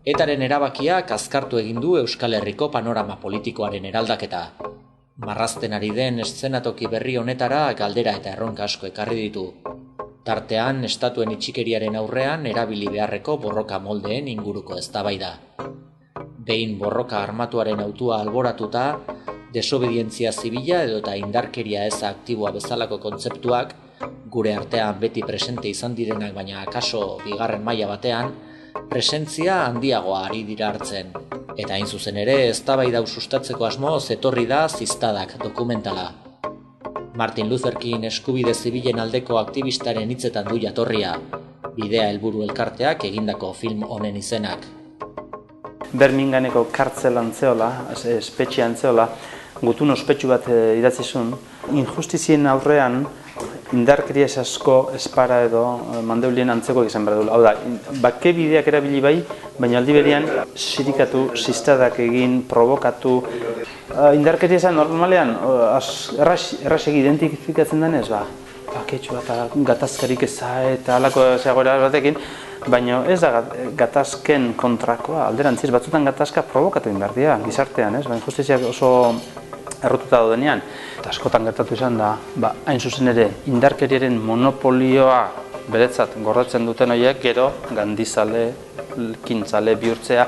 Etaren erabakiak azkartu egin du Euskal Herriko panorama politikoaren eraldaketa. Marrazten ari den eszenatoki berri honetara galdera eta erronka asko ekarri ditu. Tartean, estatuen itxikeriaren aurrean erabili beharreko borroka moldeen inguruko eztabaida. Behin borroka armatuaren autua alboratuta, desobedientzia zibila edota indarkeria eza aktiboa bezalako kontzeptuak, gure artean beti presente izan direnak baina akaso bigarren maila batean, presentzia handiagoa ari dira hartzen. Eta hain zuzen ere, eztabaida hau sustatzeko asmoz etorri da Ziztadak dokumentala. Martin Luther King eskubide zibilen aldeko aktivistaren hitzetan du jatorria, Bidea helburu elkarteak egindako film honen izenak. Birminghameko kartzelan zeola, espetxean zeola, gutun ospetsu bat idatzizun, injustizien aurrean indarkeria asko espara edo mandeulien antzeko izan behar du. Hau da, bake bideak erabili bai, baina aldi berean sirikatu, Ziztadak egin, provokatu. Indarkeria esan normalean, errasegi identifikatzen denez, baketsua eta gatazkarik eza eta halako zegoera batekin, baina ez da gatazken kontrakoa, alderantziz, batzutan gatazka provokatu egin behar dira, gizartean, baina justiziak oso errotuta daudenean. Eta askotan gertatu izan da, hain zuzen ere, indarkeriaren monopolioa beretzat gordetzen duten horiek, gero gandizale, kintzale bihurtzea,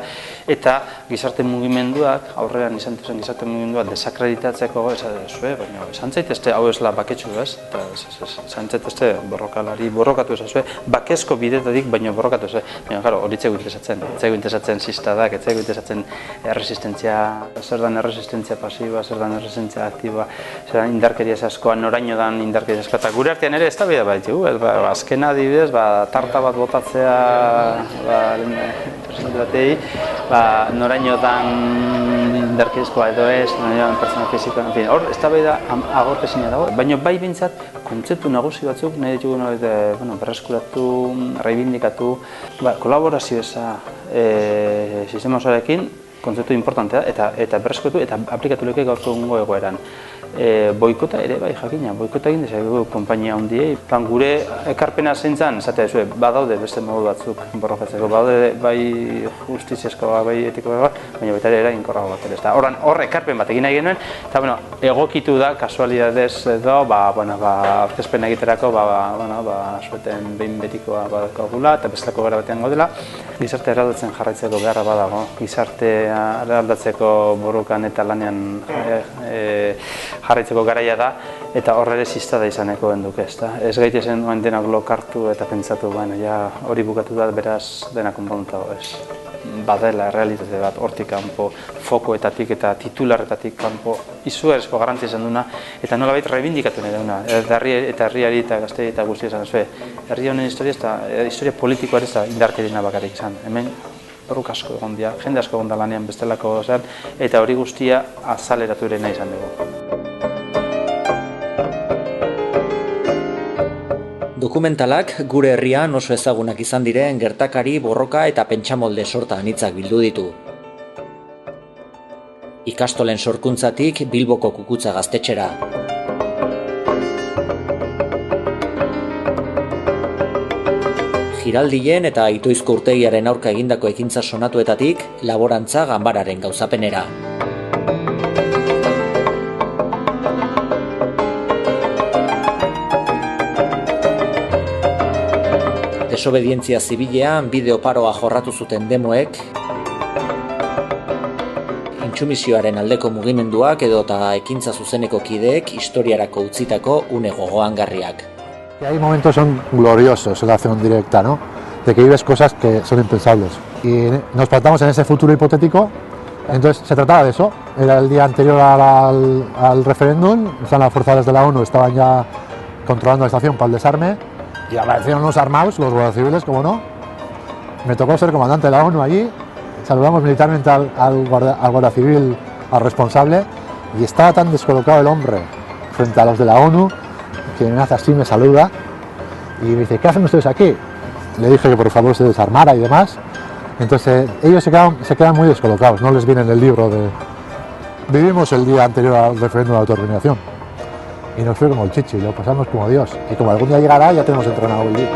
eta gizarte mugimenduak, aurrean izan zen gizarte mugimenduak desakreditatzeko baina esan zaitezte hau esla baketsu ez, eta esan zaitezte borrokatu ezazue, bakezko bidetatik baino borrokatu ezazue, baina hori etzaigu interesatzen Ziztadak, etzaigu interesatzen erresistentzia, zer dan erresistentzia pasiba, zer dan erresistentzia aktiba, zer dan indarkeria ezaskoa, noraino dan indarkeria ezaskoa, eta gure artean ere ez da bida baitugu, azkena adibidez, tarta bat botatzea, presidente batei, noraino dan indarkezkoa edo ez, noraino dan pertsona fizikoa, hor, ez da beida agortezina dago, baina bai behintzat kontzeptu nagusi batzuk nahi ditugu berreskuratu, reibindikatu, kolaborazio eza sistema osoarekin, kontzeptu importantea eta berreskuratu eta aplikatu leke gaurko egoeran. Boikota ere bai jakina, boikota egin dezakegu konpainia handiei. Gure ekarpena zeintzan, esatea zuen, badaude beste modu batzuk borrokatzeko, badaude bai justiziaskoa, bai etikoa, baina baita ere eraginkorrago bat ere. Hor ekarpen bat egin nahi genuen, eta egokitu da, kasualidadez edo, aurkezpena egiterako, zueten behin betikoa badakagula, eta bestelako gara batean gaudela. Gizarte eraldatzen jarraitzeko beharra badago, gizartea eraldatzeko borrokan eta lanean jarraitzeko garaia da, eta horre ere Ziztada izaneko enduke, ez gaitezen duen denak lokartu eta pentsatu, hori bukatu da, beraz denak konpontago ez. Badela realitate bat hortik kanpo, fokoetatik eta titularretatik kanpo izugarrizko garrantzia izan duna, eta nolabait reibindikatu nahi duna, eta herriari eta gaztei eta guzti esan zuen. Herri honen historia politikoa ez da indarkerina bakarrik izan. Hemen borroka asko egon dira, jende asko egon da lanean bestelako zen, eta hori guztia azaleratu ere nahi izan dugu. Dokumentalak gure herrian oso ezagunak izan diren gertakari, borroka eta pentsamolde sorta anitzak bildu ditu. Ikastolen sorkuntzatik Bilboko Kukutza gaztetxera. Giraldien eta Itoizko urtegiaren aurka egindako ekintza sonatuetatik laborantza ganbararen gauzapenera. Desobedientzia zibilean bideo paroa jorratu zuten demoek, intsumisioaren aldeko mugimenduak edota ekintza zuzeneko kideek historiarako utzitako une gogoangarriak. Hay momentos son gloriosos en la acción directa, ¿no? De que vives cosas que son impensables. Y nos plantamos en ese futuro hipotético, entonces se trataba de eso. Era el día anterior al referéndum, están las fuerzas de la ONU, estaban ya controlando la estación para el desarme, y aparecieron unos armados, los guardias civiles, como no. Me tocó ser comandante de la ONU allí, saludamos militarmente al guardia civil, al responsable, y estaba tan descolocado el hombre frente a los de la ONU, que me hace así, me saluda, y me dice, ¿qué hacen ustedes aquí? Le dije que por favor se desarmara y demás. Entonces ellos se quedan muy descolocados, no les viene en el libro de... Vivimos el día anterior al referéndum de autodeterminación. Y nos fue como el chichi, lo pasamos como Dios. Y como algún día llegará, ya tenemos entrenado el día.